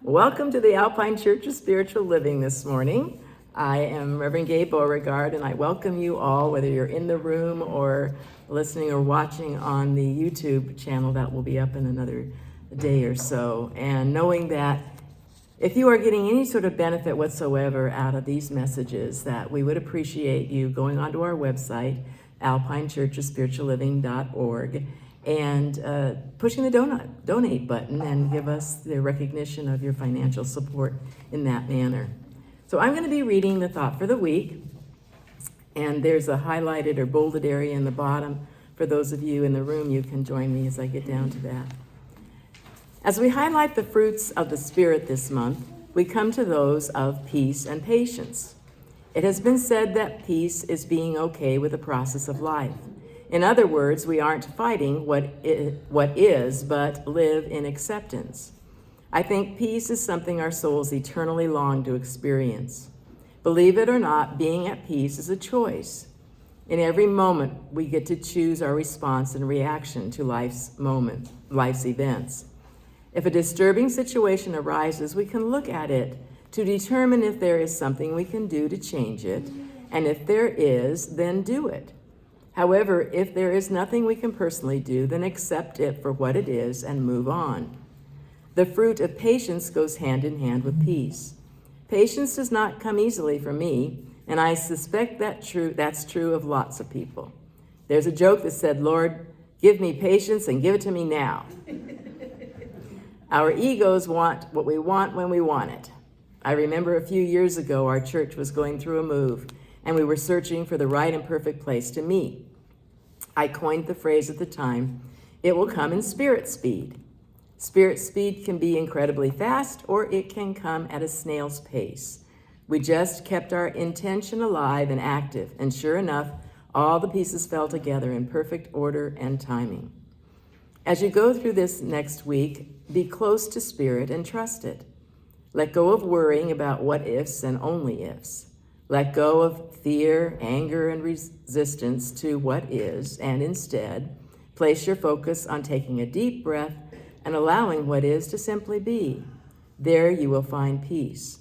Welcome to the Alpine Church of Spiritual Living this morning. I am Rev.Gay Beauregard, and I welcome you all, whether you're in the room or listening or watching on the YouTube channel that will be up in another day or so. And knowing that if you are getting any sort of benefit whatsoever out of these messages, that we would appreciate you going onto our website, alpinechurchofspiritualliving.org, and pushing the donate button and give us the recognition of your financial support in that manner. So I'm going to be reading the thought for the week, and there's a highlighted or bolded area in the bottom. For those of you in the room, you can join me as I get down to that. As we highlight the fruits of the Spirit this month, we come to those of peace and patience. It has been said that peace is being okay with the process of life. In other words, we aren't fighting what is, but live in acceptance. I think peace is something our souls eternally long to experience. Believe it or not, being at peace is a choice. In every moment, we get to choose our response and reaction to life's events. If a disturbing situation arises, we can look at it to determine if there is something we can do to change it, and if there is, then do it. However, if there is nothing we can personally do, then accept it for what it is and move on. The fruit of patience goes hand in hand with peace. Patience does not come easily for me, and I suspect that's true of lots of people. There's a joke that said, "Lord, give me patience and give it to me now." Our egos want what we want when we want it. I remember a few years ago, our church was going through a move, and we were searching for the right and perfect place to meet. I coined the phrase at the time, "It will come in spirit speed." Spirit speed can be incredibly fast, or it can come at a snail's pace. We just kept our intention alive and active, and sure enough, all the pieces fell together in perfect order and timing. As you go through this next week, be close to Spirit and trust it. Let go of worrying about what ifs and only ifs. Let go of fear, anger, and resistance to what is, and instead, place your focus on taking a deep breath and allowing what is to simply be. There you will find peace.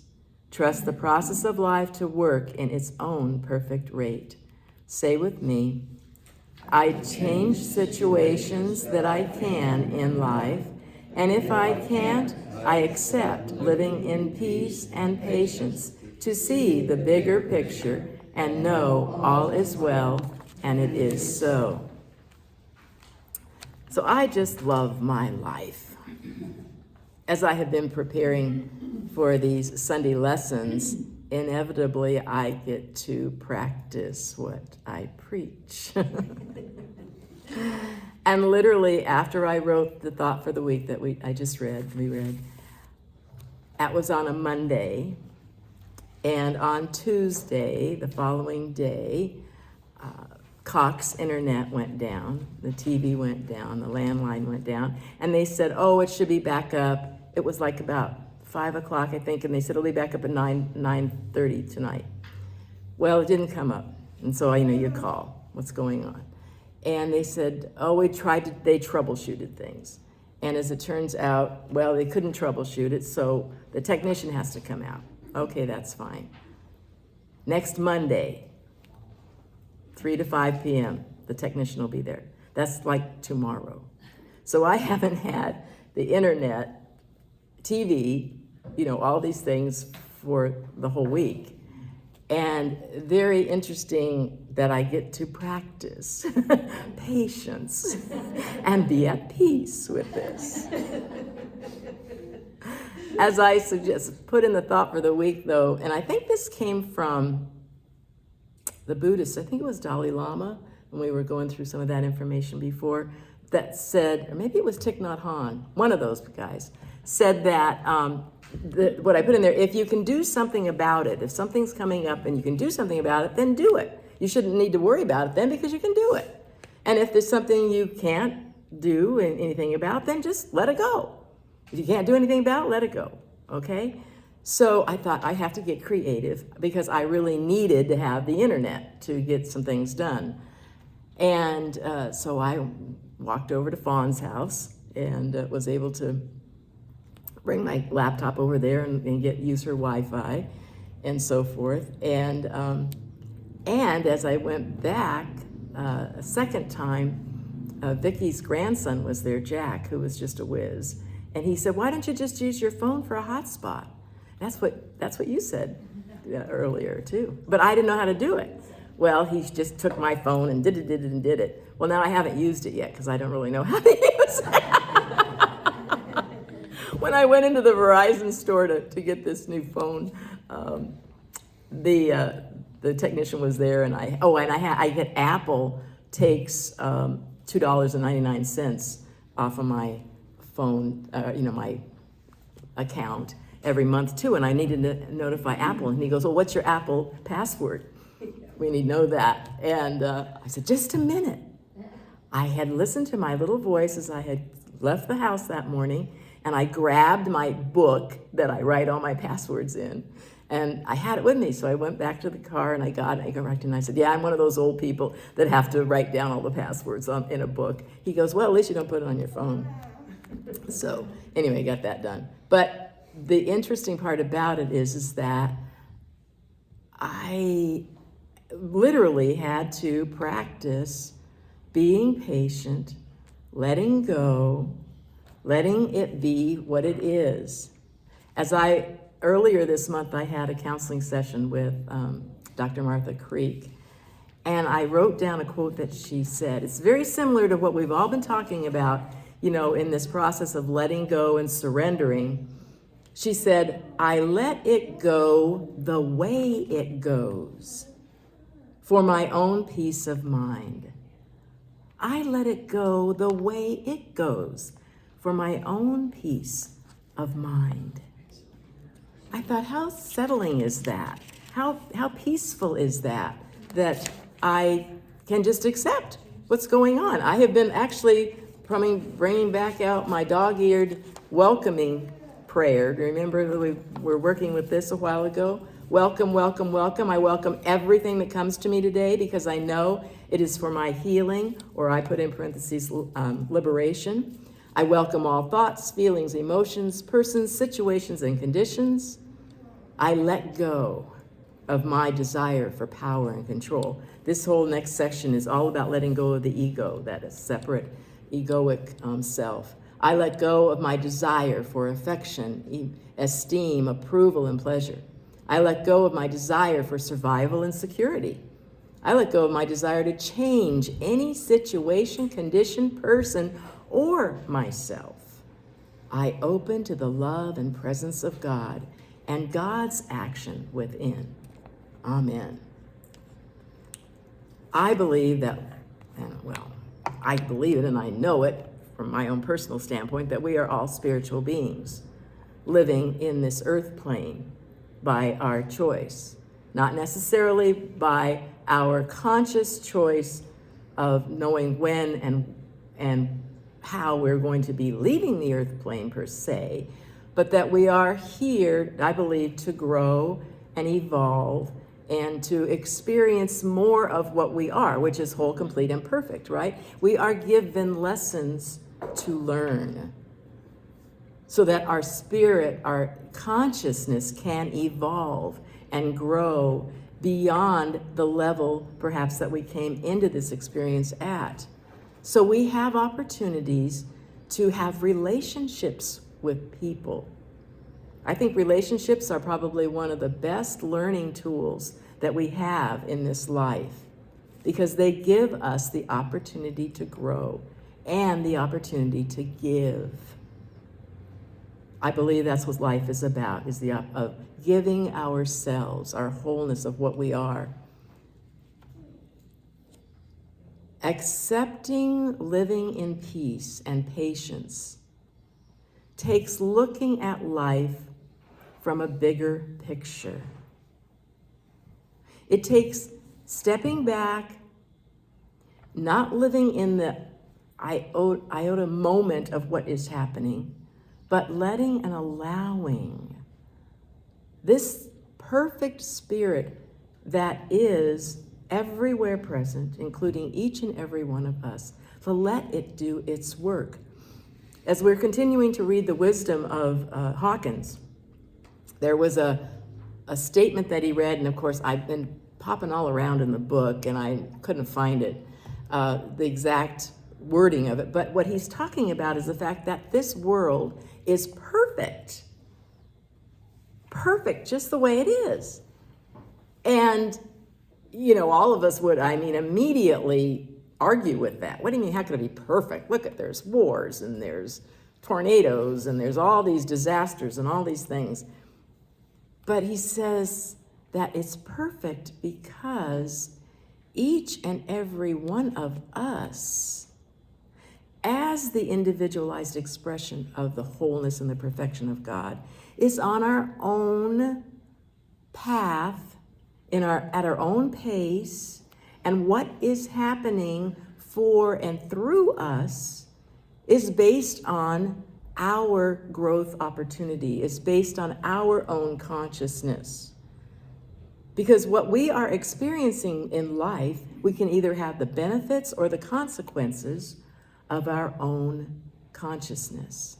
Trust the process of life to work in its own perfect rate. Say with me, I change situations that I can in life, and if I can't, I accept living in peace and patience to see the bigger picture and know all is well, and it is so. So I just love my life. As I have been preparing for these Sunday lessons, inevitably I get to practice what I preach. And literally after I wrote the thought for the week that we read, that was on a Monday. And on Tuesday, the following day, Cox Internet went down, the TV went down, the landline went down, and they said, oh, it should be back up. It was like about 5 o'clock, I think, and they said it'll be back up at 9:30 tonight. Well, it didn't come up, and so you call, what's going on? And they said, oh, they troubleshooted things. And as it turns out, well, they couldn't troubleshoot it, so the technician has to come out. Okay, that's fine. Next Monday, 3 to 5 p.m., the technician will be there. That's like tomorrow. So I haven't had the internet, TV, all these things for the whole week. And very interesting that I get to practice patience and be at peace with this. As I put in the thought for the week, though, and I think this came from the Buddhists. I think it was Dalai Lama, when we were going through some of that information before, that said, or maybe it was Thich Nhat Hanh, one of those guys, said that what I put in there, if you can do something about it, if something's coming up and you can do something about it, then do it. You shouldn't need to worry about it then because you can do it. And if there's something you can't do anything about, then just let it go. If you can't do anything about it, let it go, okay? So I thought I have to get creative because I really needed to have the internet to get some things done. And so I walked over to Fawn's house and was able to bring my laptop over there and use her Wi-Fi and so forth. And as I went back a second time, Vicky's grandson was there, Jack, who was just a whiz. And he said, why don't you just use your phone for a hotspot? That's what you said earlier too. But I didn't know how to do it. Well, he just took my phone and did it. Well, now I haven't used it yet because I don't really know how to use it. When I went into the Verizon store to get this new phone, the technician was there, and I get Apple takes $2.99 off of my phone, my account every month too, and I needed to notify Apple, and he goes, well, what's your Apple password? We need to know that. And I said, just a minute. I had listened to my little voice as I had left the house that morning, and I grabbed my book that I write all my passwords in, and I had it with me. So I went back to the car and I got it and I said, yeah, I'm one of those old people that have to write down all the passwords in a book. He goes, well, at least you don't put it on your phone. So anyway, got that done. But the interesting part about it is that I literally had to practice being patient, letting go, letting it be what it is. Earlier this month, I had a counseling session with Dr. Martha Creek, and I wrote down a quote that she said. It's very similar to what we've all been talking about, in this process of letting go and surrendering. She said, I let it go the way it goes for my own peace of mind. I let it go the way it goes for my own peace of mind. I thought, how settling is that? How peaceful is that I can just accept what's going on? I have been actually bringing back out my dog-eared welcoming prayer. Do you remember that we were working with this a while ago? Welcome, welcome, welcome. I welcome everything that comes to me today because I know it is for my healing, or I put in parentheses, liberation. I welcome all thoughts, feelings, emotions, persons, situations, and conditions. I let go of my desire for power and control. This whole next section is all about letting go of the ego, that is separate egoic self. I let go of my desire for affection, esteem, approval, and pleasure. I let go of my desire for survival and security. I let go of my desire to change any situation, condition, person, or myself. I open to the love and presence of God and God's action within. Amen. I believe that, I believe it and I know it from my own personal standpoint, that we are all spiritual beings living in this earth plane by our choice, not necessarily by our conscious choice of knowing when and how we're going to be leaving the earth plane per se, but that we are here, I believe, to grow and evolve and to experience more of what we are, which is whole, complete, and perfect, right? We are given lessons to learn so that our spirit, our consciousness can evolve and grow beyond the level perhaps that we came into this experience at. So we have opportunities to have relationships with people. I think relationships are probably one of the best learning tools that we have in this life because they give us the opportunity to grow and the opportunity to give. I believe that's what life is about, is of giving ourselves, our wholeness of what we are. Accepting living in peace and patience takes looking at life from a bigger picture. It takes stepping back, not living in the iota moment of what is happening, but letting and allowing this perfect spirit that is everywhere present, including each and every one of us, to let it do its work. As we're continuing to read the wisdom of Hawkins, there was a statement that he read, and of course I've been popping all around in the book and I couldn't find it, the exact wording of it, but what he's talking about is the fact that this world is perfect. Perfect, just the way it is. And, all of us would, immediately argue with that. What do you mean, how could it be perfect? Look, there's wars and there's tornadoes and there's all these disasters and all these things. But he says that it's perfect because each and every one of us, as the individualized expression of the wholeness and the perfection of God, is on our own path, at our own pace, and what is happening for and through us is based on our growth opportunity, is based on our own consciousness. Because what we are experiencing in life, we can either have the benefits or the consequences of our own consciousness.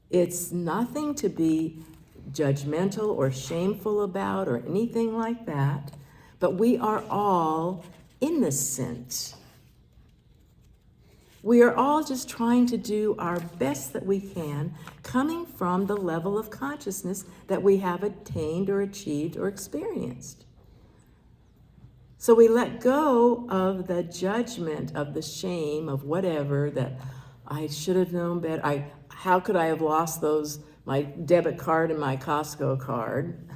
It's nothing to be judgmental or shameful about or anything like that, but we are all innocent. We are all just trying to do our best that we can, coming from the level of consciousness that we have attained or achieved or experienced. So we let go of the judgment, of the shame, of whatever, that I should have known better. How could I have lost my debit card and my Costco card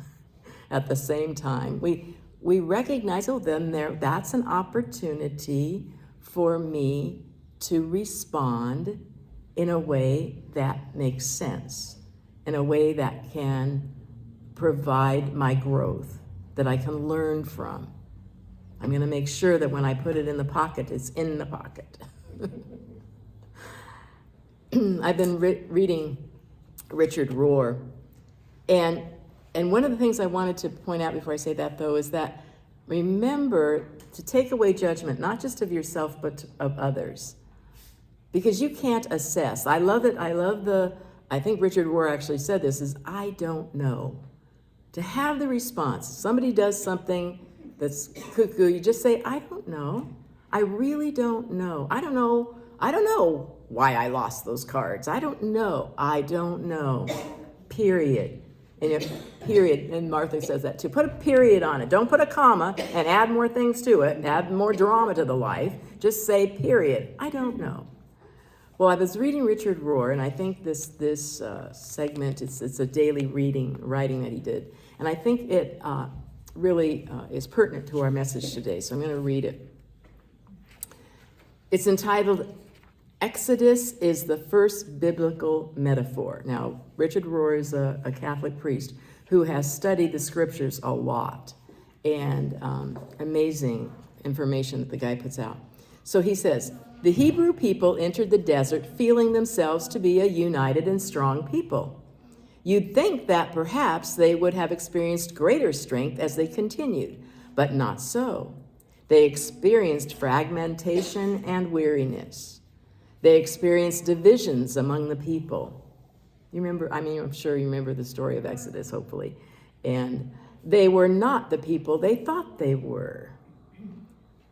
at the same time? We recognize, that's an opportunity for me to respond in a way that makes sense, in a way that can provide my growth, that I can learn from. I'm going to make sure that when I put it in the pocket, it's in the pocket. I've been reading Richard Rohr, and one of the things I wanted to point out before I say that, though, is that remember to take away judgment, not just of yourself, but of others. Because you can't assess. I love it. I think Richard Rohr actually said this, is I don't know. To have the response, somebody does something that's cuckoo, you just say, I don't know. I really don't know. I don't know why I lost those cards. I don't know. Period. And Martha says that too. Put a period on it. Don't put a comma and add more things to it and add more drama to the life. Just say period. I don't know. Well, I was reading Richard Rohr, and I think this segment, it's a daily writing that he did. And I think it really is pertinent to our message today, so I'm going to read it. It's entitled, Exodus is the First Biblical Metaphor. Now, Richard Rohr is a Catholic priest who has studied the scriptures a lot, and amazing information that the guy puts out. So he says, the Hebrew people entered the desert feeling themselves to be a united and strong people. You'd think that perhaps they would have experienced greater strength as they continued, but not so. They experienced fragmentation and weariness. They experienced divisions among the people. You remember, I'm sure you remember the story of Exodus, hopefully. And they were not the people they thought they were.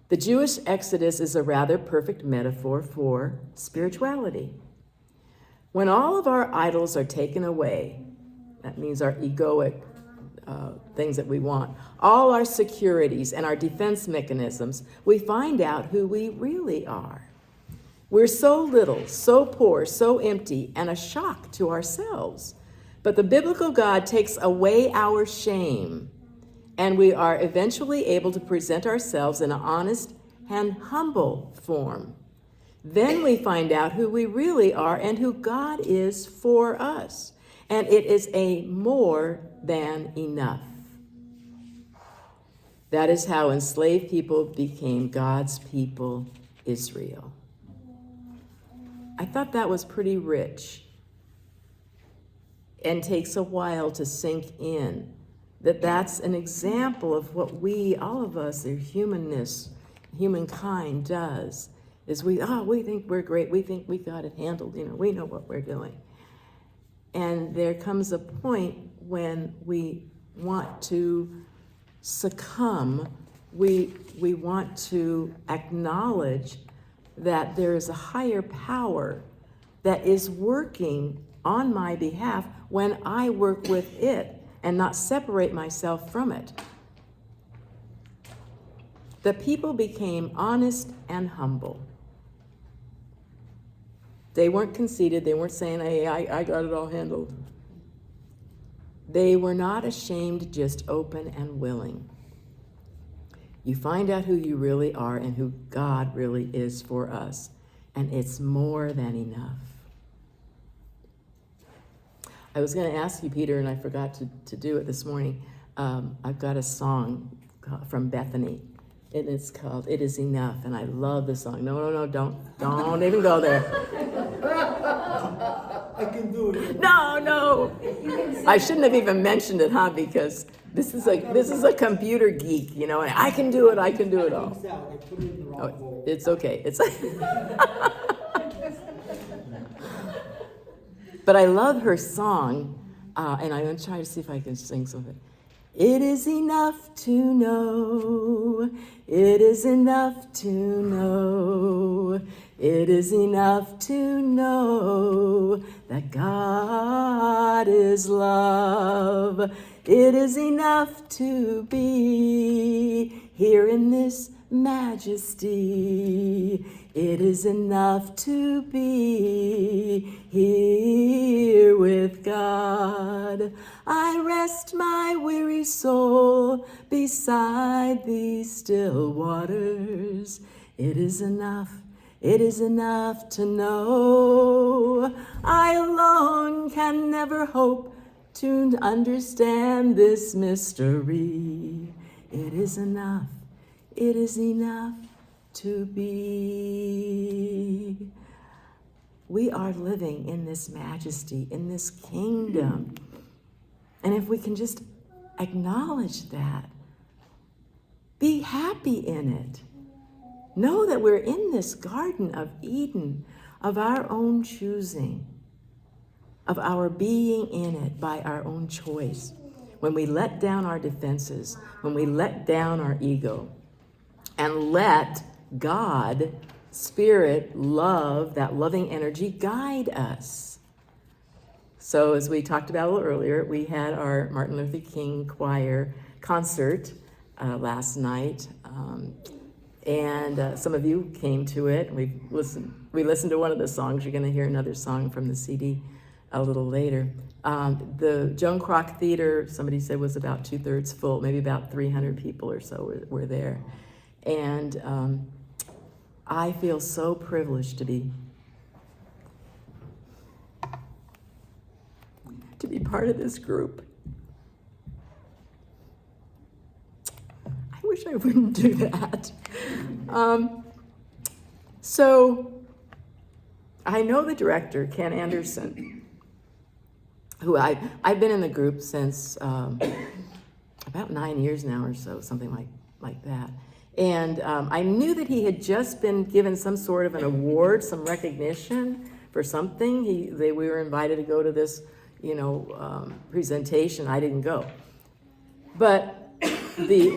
The Jewish Exodus is a rather perfect metaphor for spirituality. When all of our idols are taken away, that means our egoic things that we want, all our securities and our defense mechanisms, we find out who we really are. We're so little, so poor, so empty, and a shock to ourselves. But the biblical God takes away our shame, and we are eventually able to present ourselves in an honest and humble form. Then we find out who we really are and who God is for us. And it is a more than enough. That is how enslaved people became God's people, Israel. I thought that was pretty rich and takes a while to sink in, that that's an example of what we, all of us, their humanness, humankind does, is we think we're great. We think we got it handled. We know what we're doing. And there comes a point when we want to succumb. We want to acknowledge that there is a higher power that is working on my behalf when I work with it and not separate myself from it. The people became honest and humble. They weren't conceited. They weren't saying, hey, I got it all handled. They were not ashamed, just open and willing. You find out who you really are and who God really is for us, and it's more than enough. I was going to ask you, Peter, and I forgot to do it this morning. I've got a song from Bethany, and it's called "It Is Enough," and I love the song. No, don't even go there. I can do it. No. I shouldn't have even mentioned it, huh? Because this is a computer geek, and I can do it all. I put it in the wrong bowl. It's okay. But I love her song, and I'm going to try to see if I can sing some of it. It is enough to know, it is enough to know, it is enough to know that God is love. It is enough to be here in this majesty. It is enough to be here with God. I rest my weary soul beside these still waters. It is enough to know. I alone can never hope to understand this mystery. It is enough to be. We are living in this majesty, in this kingdom. And if we can just acknowledge that, be happy in it. Know that we're in this Garden of Eden of our own choosing, of our being in it by our own choice. When we let down our defenses, when we let down our ego, and let God, Spirit, love, that loving energy guide us. So as we talked about a little earlier, we had our Martin Luther King choir concert last night. And some of you came to it. We listened to one of the songs. You're going to hear another song from the CD a little later. The Joan Kroc Theater, somebody said, was about 2/3 full. Maybe about 300 people or so were there. And I feel so privileged to be part of this group. I wish I wouldn't do that. So I know the director, Ken Anderson, who I've been in the group since about 9 years now or so, something like that. And I knew that he had just been given some sort of an award, some recognition for something. We were invited to go to this, presentation. I didn't go. But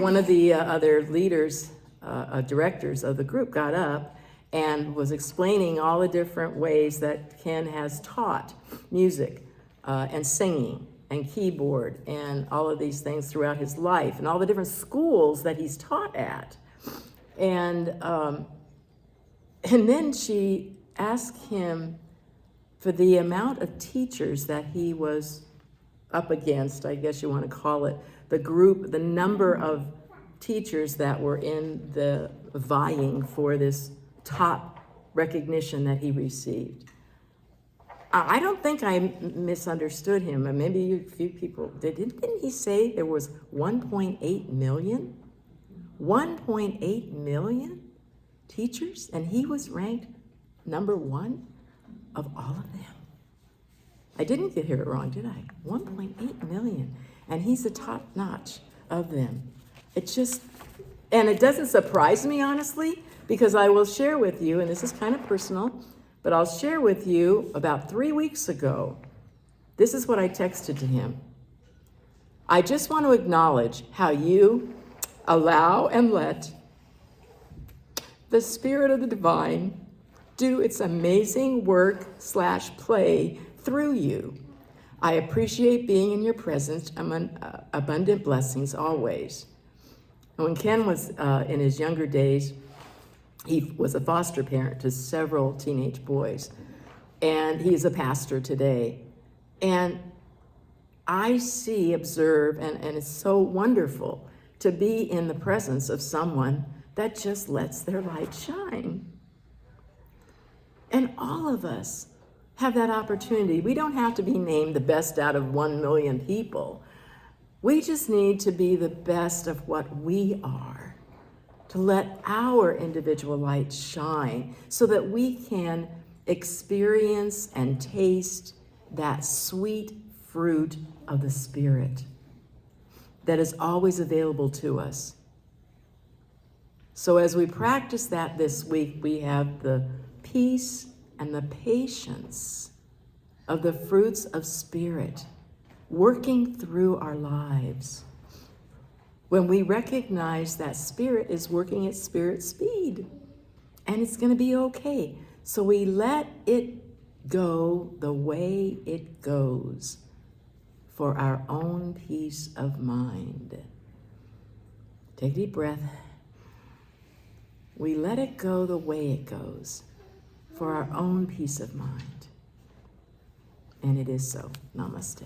one of the other leaders, directors of the group got up and was explaining all the different ways that Ken has taught music and singing and keyboard and all of these things throughout his life and all the different schools that he's taught at. And then she asked him for the amount of teachers that he was up against, I guess you want to call it, the group, the number of teachers that were in the vying for this top recognition that he received. I don't think I misunderstood him, and maybe a few people did. Didn't he say there was 1.8 million? 1.8 million teachers, and he was ranked number one of all of them. I didn't hear it wrong, did I? 1.8 million, and he's the top notch of them. And it doesn't surprise me, honestly, because I will share with you, and this is kind of personal, but I'll share with you about 3 weeks ago. This is what I texted to him. I just want to acknowledge how you allow and let the Spirit of the Divine do its amazing work/play through you. I appreciate being in your presence. Abundant blessings always. When Ken was in his younger days, he was a foster parent to several teenage boys, and he's a pastor today. And I see, observe, and it's so wonderful to be in the presence of someone that just lets their light shine. And all of us have that opportunity. We don't have to be named the best out of 1 million people. We just need to be the best of what we are, to let our individual light shine so that we can experience and taste that sweet fruit of the Spirit that is always available to us. So as we practice that this week, we have the peace and the patience of the fruits of Spirit working through our lives. When we recognize that Spirit is working at Spirit speed, and it's going to be okay. So we let it go the way it goes for our own peace of mind. Take a deep breath. We let it go the way it goes for our own peace of mind. And it is so. Namaste.